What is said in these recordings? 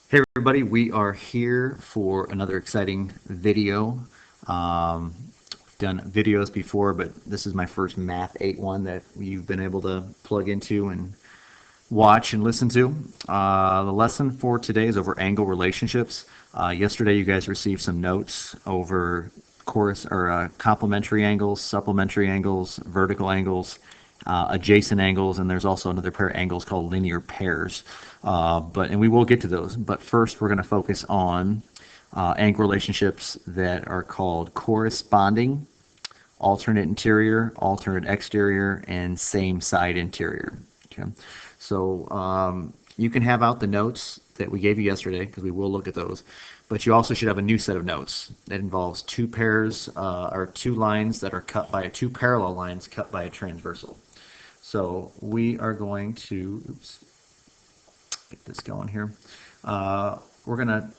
Hey everybody, we are here for another exciting video. We've done videos before, but this is my first Math 8 one that you've been able to plug into and watch and listen to. The lesson for today is over angle relationships. Yesterday you guys received some notes over complementary angles, supplementary angles, vertical angles, adjacent angles, and there's also another pair of angles called linear pairs. And we will get to those. But first, we're going to focus on angle relationships that are called corresponding, alternate interior, alternate exterior, and same side interior. Okay, so you can have out the notes that we gave you yesterday because we will look at those. But you also should have a new set of notes that involves two pairs or two lines that are cut by two parallel lines cut by a transversal. So we are going to, get this going here. We're going to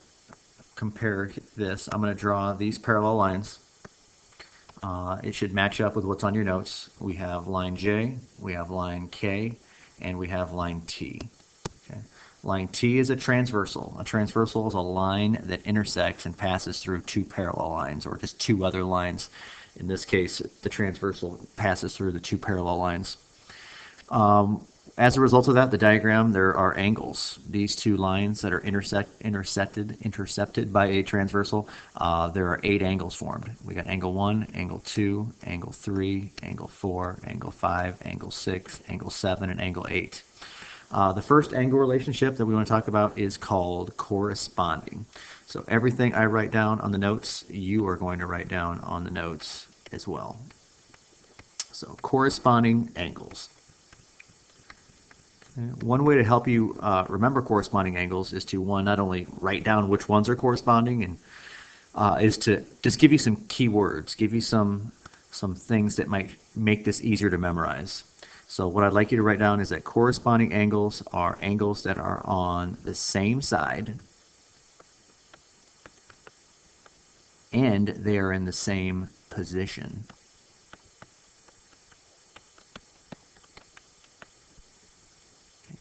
compare this. I'm going to draw these parallel lines. It should match up with what's on your notes. We have line J, we have line K, and we have line T. Okay. Line T is a transversal. A transversal is a line that intersects and passes through two parallel lines, or just two other lines. In this case, the transversal passes through the two parallel lines. As a result of that, the diagram, there are angles. These two lines that are intercepted by a transversal, there are 8 angles formed. We got angle 1, angle 2, angle 3, angle 4, angle 5, angle 6, angle 7, and angle 8. The first angle relationship that we want to talk about is called corresponding. So everything I write down on the notes, you are going to write down on the notes as well. So corresponding angles. One way to help you remember corresponding angles is to, one, not only write down which ones are corresponding, and is to just give you some keywords, give you some things that might make this easier to memorize. So what I'd like you to write down is that corresponding angles are angles that are on the same side and they are in the same position.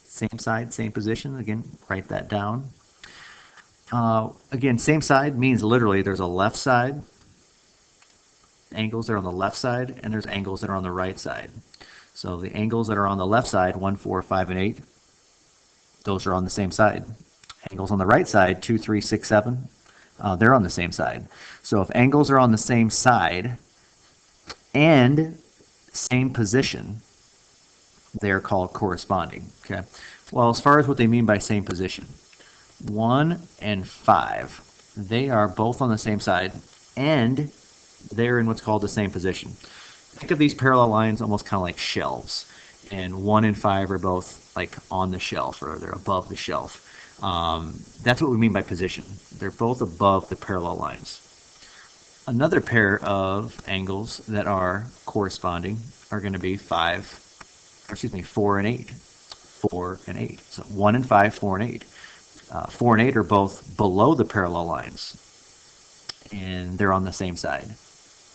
Same side, same position. Again, write that down. Again, same side means literally there's a left side, angles that are on the left side, and there's angles that are on the right side. So the angles that are on the left side, 1, 4, 5, and 8, those are on the same side. Angles on the right side, 2, 3, 6, 7, they're on the same side. So if angles are on the same side and same position, they're called corresponding. Okay. Well, as far as what they mean by same position, 1 and 5, they are both on the same side and they're in what's called the same position. Think of these parallel lines almost kind of like shelves, and 1 and 5 are both like on the shelf, or they're above the shelf. That's what we mean by position. They're both above the parallel lines. Another pair of angles that are corresponding are going to be 4 and 8. 4 and 8. So 1 and 5, 4 and 8. 4 and 8 are both below the parallel lines, and they're on the same side.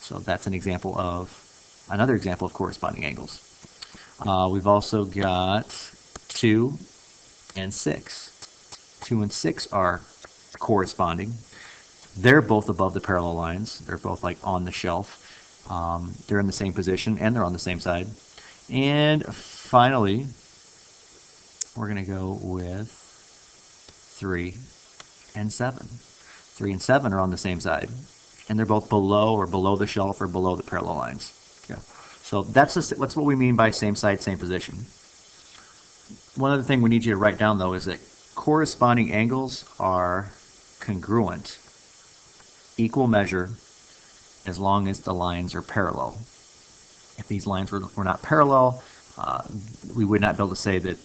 So that's another example of corresponding angles. We've also got 2 and 6. 2 and 6 are corresponding. They're both above the parallel lines. They're both like on the shelf. They're in the same position and they're on the same side. And finally, we're going to go with 3 and 7. 3 and 7 are on the same side, and they're both below the shelf or below the parallel lines. Yeah. So that's what we mean by same side, same position. One other thing we need you to write down, though, is that corresponding angles are congruent, equal measure, as long as the lines are parallel. If these lines were not parallel, we would not be able to say that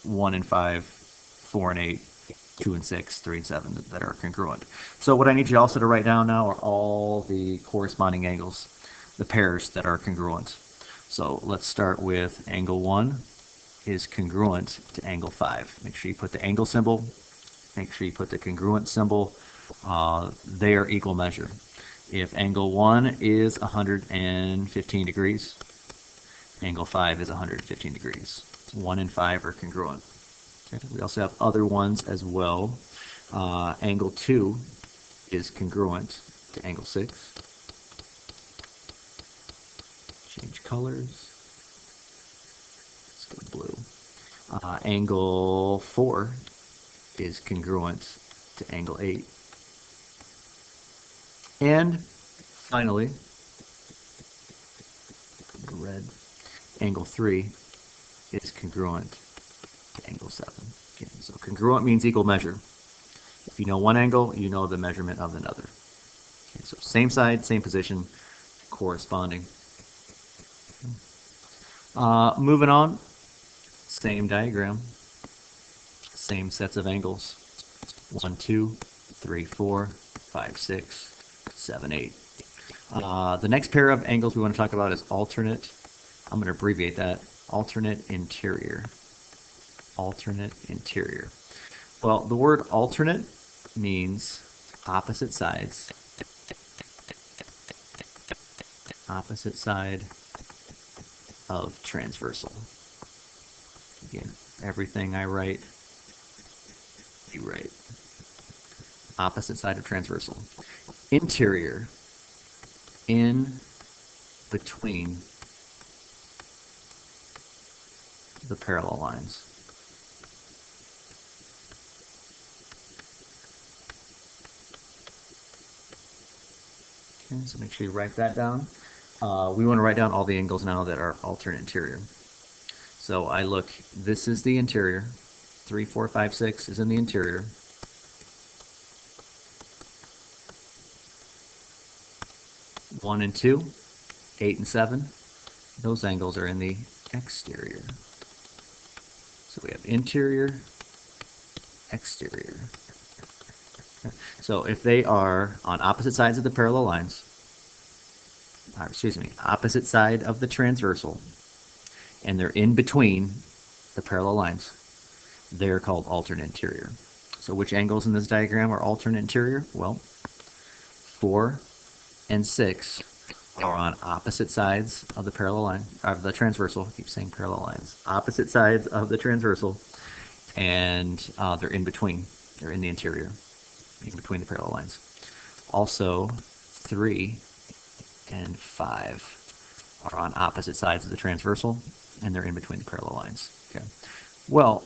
1 and 5, 4 and 8, 2 and 6, 3 and 7 that are congruent. So what I need you also to write down now are all the corresponding angles, the pairs that are congruent. So let's start with angle 1 is congruent to angle 5. Make sure you put the angle symbol, make sure you put the congruent symbol. They are equal measure. If angle 1 is 115 degrees, angle 5 is 115 degrees. 1 and 5 are congruent. Okay. We also have other ones as well. Angle 2 is congruent to angle 6. Change colors. Let's go blue. Angle 4 is congruent to angle 8. And finally, red, angle 3 is congruent to angle 7. Okay, so congruent means equal measure. If you know one angle, you know the measurement of another. Okay, so same side, same position, corresponding. Moving on, same diagram, same sets of angles. 1, 2, 3, 4, 5, 6, 7, 8. The next pair of angles we want to talk about is alternate. I'm going to abbreviate that. Alternate interior. Alternate interior. Well, the word alternate means opposite sides. Opposite side of transversal. Again, everything I write, you write. Opposite side of transversal. Interior, in between the parallel lines. Okay, so make sure you write that down. We want to write down all the angles now that are alternate interior. So I look, this is the interior. 3, 4, 5, 6 is in the interior. One and 2, 8 and 7, those angles are in the exterior. So we have interior, exterior. So if they are on opposite sides of the parallel lines, opposite side of the transversal, and they're in between the parallel lines, they're called alternate interior. So which angles in this diagram are alternate interior? Well, 4 and 6 are on opposite sides of the parallel line, of the transversal. I keep saying parallel lines. Opposite sides of the transversal, and they're in between. They're in the interior, in between the parallel lines. Also, 3 and 5 are on opposite sides of the transversal, and they're in between the parallel lines. Okay. Well,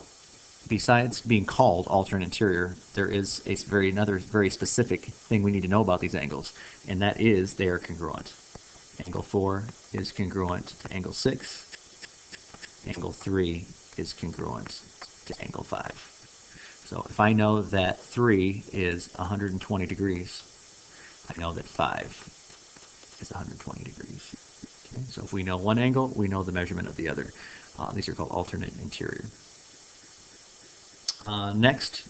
besides being called alternate interior, there is another very specific thing we need to know about these angles, and that is they are congruent. Angle 4 is congruent to angle 6. Angle 3 is congruent to angle 5. So if I know that 3 is 120 degrees, I know that 5 is 120 degrees. Okay? So if we know one angle, we know the measurement of the other. These are called alternate interior. Next,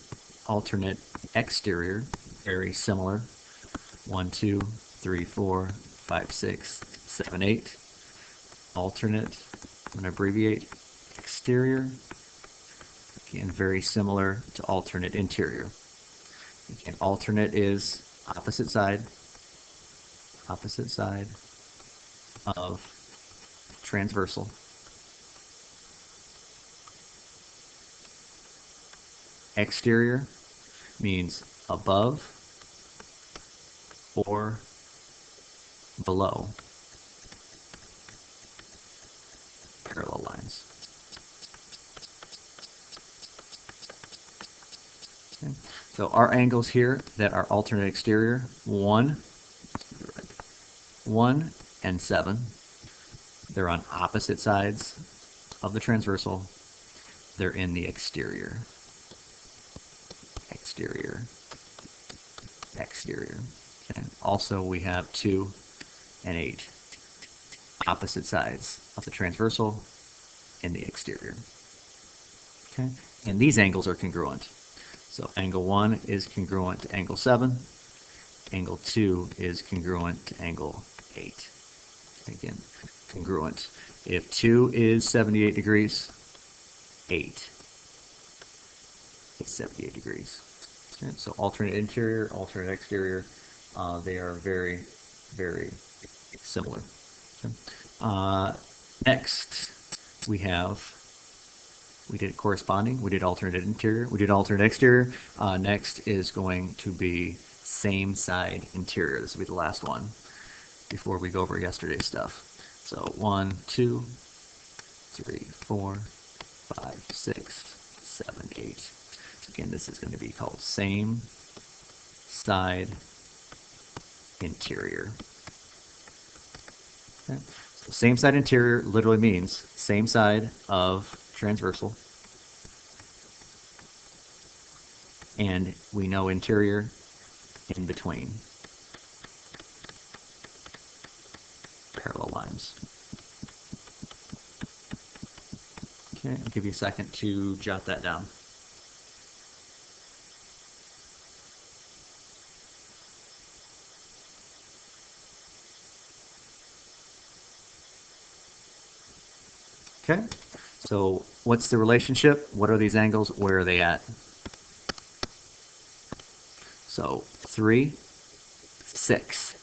alternate exterior, very similar. 1, 2, 3, 4, 5, 6, 7, 8. Alternate, I'm going to abbreviate, exterior. Again, very similar to alternate interior. Again, alternate is opposite side of transversal. Exterior means above or below parallel lines. Okay. So our angles here that are alternate exterior, 1 and 7. They're on opposite sides of the transversal. They're in the exterior. Exterior. Okay. Also, we have 2 and 8. Opposite sides of the transversal in the exterior. Okay. And these angles are congruent. So angle 1 is congruent to angle 7. Angle 2 is congruent to angle 8. Again, congruent. If 2 is 78 degrees, 8 is 78 degrees. Okay, so alternate interior, alternate exterior, they are very, very similar. Okay. Next, we have We did corresponding. We did alternate interior. We did alternate exterior. Next is going to be same side interior. This will be the last one before we go over yesterday's stuff. So 1, 2, 3, 4, 5, 6, 7, 8. Again, this is going to be called same side interior. Okay. So same side interior literally means same side of transversal. And we know interior in between parallel lines. Okay, I'll give you a second to jot that down. Okay, so what's the relationship? What are these angles? Where are they at? So 3, 6,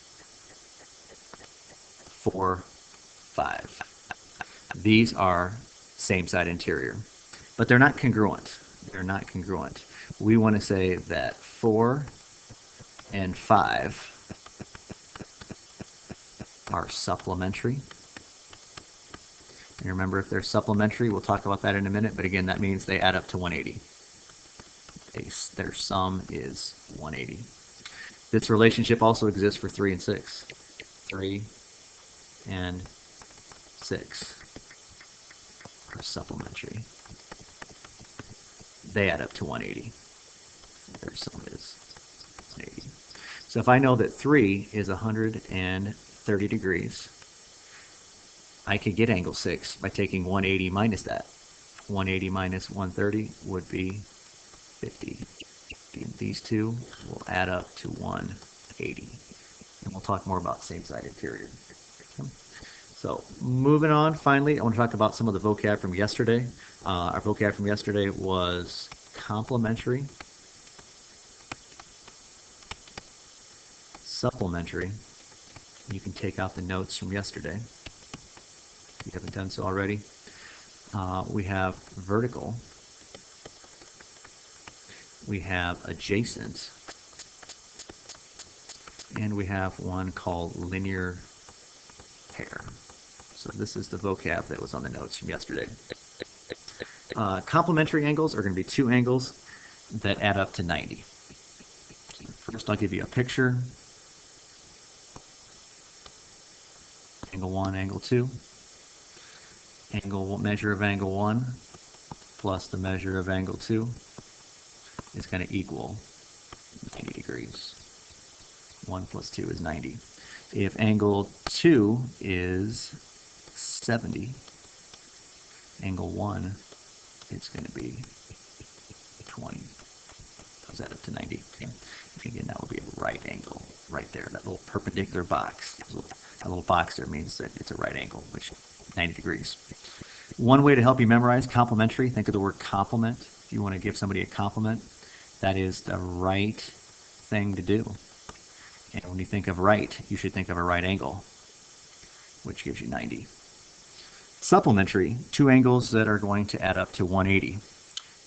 4, 5. These are same side interior, but they're not congruent. They're not congruent. We want to say that 4 and 5 are supplementary. And remember, if they're supplementary, we'll talk about that in a minute, but again, that means they add up to 180. Their sum is 180. This relationship also exists for 3 and 6. 3 and 6 are supplementary. They add up to 180. Their sum is 180. So if I know that 3 is 130 degrees, I could get angle 6 by taking 180 minus that. 180 minus 130 would be 50. And these two will add up to 180. And we'll talk more about same side interior. Okay. So moving on, finally, I want to talk about some of the vocab from yesterday. Our vocab from yesterday was complementary, supplementary. You can take out the notes from yesterday if you haven't done so already. We have vertical. We have adjacent. And we have one called linear pair. So this is the vocab that was on the notes from yesterday. Complementary angles are going to be two angles that add up to 90. First, I'll give you a picture. Angle 1, angle 2. Measure of angle 1 plus the measure of angle 2 is going to equal 90 degrees. 1 plus 2 is 90. If angle 2 is 70, angle 1 is going to be 20. Goes that up to 90. Okay. Again, that would be a right angle right there. That little perpendicular box. That little box there means that it's a right angle, which 90 degrees. One way to help you memorize complementary, think of the word complement. If you want to give somebody a compliment, that is the right thing to do. And when you think of right, you should think of a right angle, which gives you 90. Supplementary, two angles that are going to add up to 180.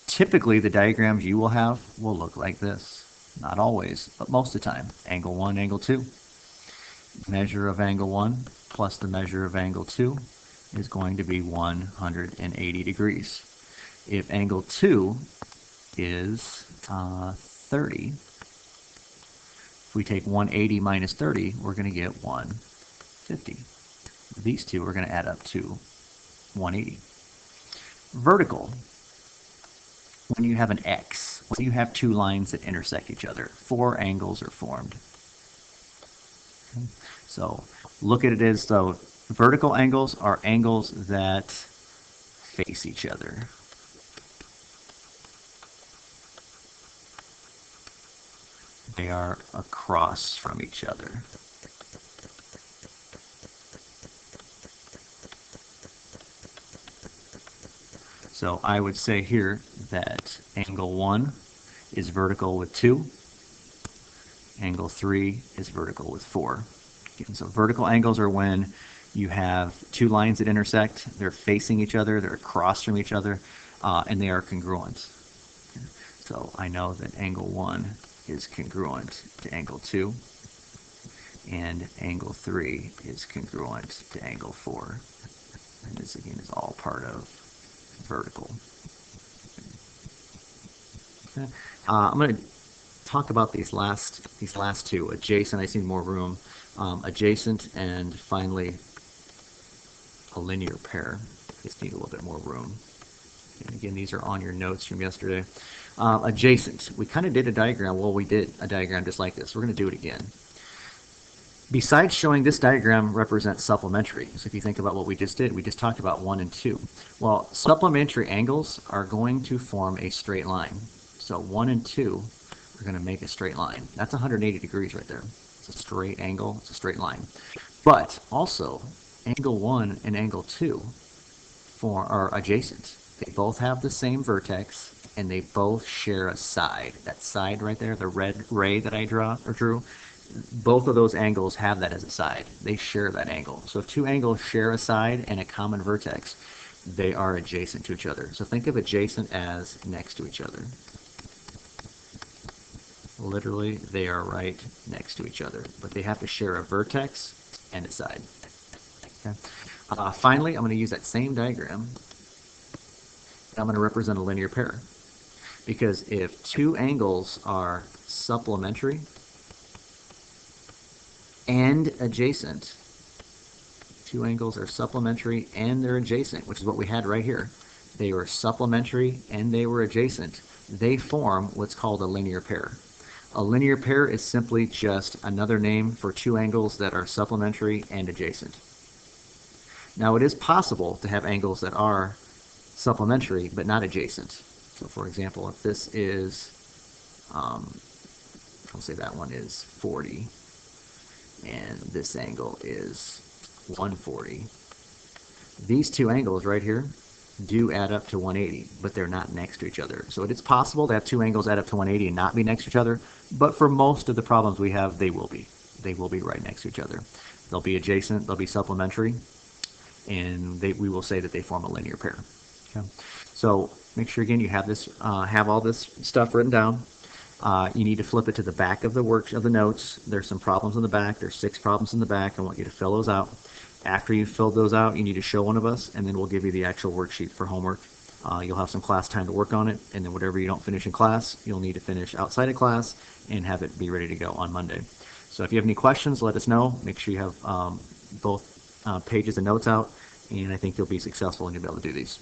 Typically, the diagrams you will have will look like this. Not always, but most of the time. Angle 1, angle 2. Measure of angle 1 plus the measure of angle 2 is going to be 180 degrees. If angle 2 is 30, if we take 180 minus 30, we're going to get 150. These two are going to add up to 180. Vertical, when you have an X, when you have two lines that intersect each other, four angles are formed. Okay. So look at it as though vertical angles are angles that face each other. They are across from each other. So I would say here that angle 1 is vertical with 2. Angle 3 is vertical with 4. And so vertical angles are when you have two lines that intersect. They're facing each other. They're across from each other. and they are congruent. So I know that angle 1 is congruent to angle 2, and angle 3 is congruent to angle 4. And this again is all part of vertical. Okay. I'm going to talk about these last two, adjacent. I see more room. Adjacent, and finally a linear pair. Just need a little bit more room. And again, these are on your notes from yesterday. Adjacent. We kind of did a diagram. Well, we did a diagram just like this. We're going to do it again. Besides showing this diagram represents supplementary. So if you think about what we just did, we just talked about 1 and 2. Well, supplementary angles are going to form a straight line. So 1 and 2 are going to make a straight line. That's 180 degrees right there. It's a straight angle. It's a straight line. But also, angle 1 and angle 2 are adjacent. They both have the same vertex, and they both share a side. That side right there, the red ray that I drew, both of those angles have that as a side. They share that angle. So if two angles share a side and a common vertex, they are adjacent to each other. So think of adjacent as next to each other. Literally, they are right next to each other, but they have to share a vertex and a side. Okay. Finally, I'm going to use that same diagram. I'm going to represent a linear pair, because if two angles are supplementary and adjacent, two angles are supplementary and they're adjacent, which is what we had right here. They were supplementary and they were adjacent. They form what's called a linear pair. A linear pair is simply just another name for two angles that are supplementary and adjacent. Now, it is possible to have angles that are supplementary but not adjacent. So for example, if this is, I'll say that one is 40, and this angle is 140. These two angles right here do add up to 180, but they're not next to each other. So it is possible to have two angles add up to 180 and not be next to each other, but for most of the problems we have, they will be. They will be right next to each other. They'll be adjacent, they'll be supplementary, and we will say that they form a linear pair. Okay. So make sure again you have this, have all this stuff written down. You need to flip it to the back of the notes. There's some problems in the back. There's 6 problems in the back. I want you to fill those out. After you've filled those out, you need to show one of us, and then we'll give you the actual worksheet for homework. You'll have some class time to work on it, and then whatever you don't finish in class, you'll need to finish outside of class and have it be ready to go on Monday. So if you have any questions, let us know. Make sure you have both pages of notes out, and I think you'll be successful and you'll be able to do these.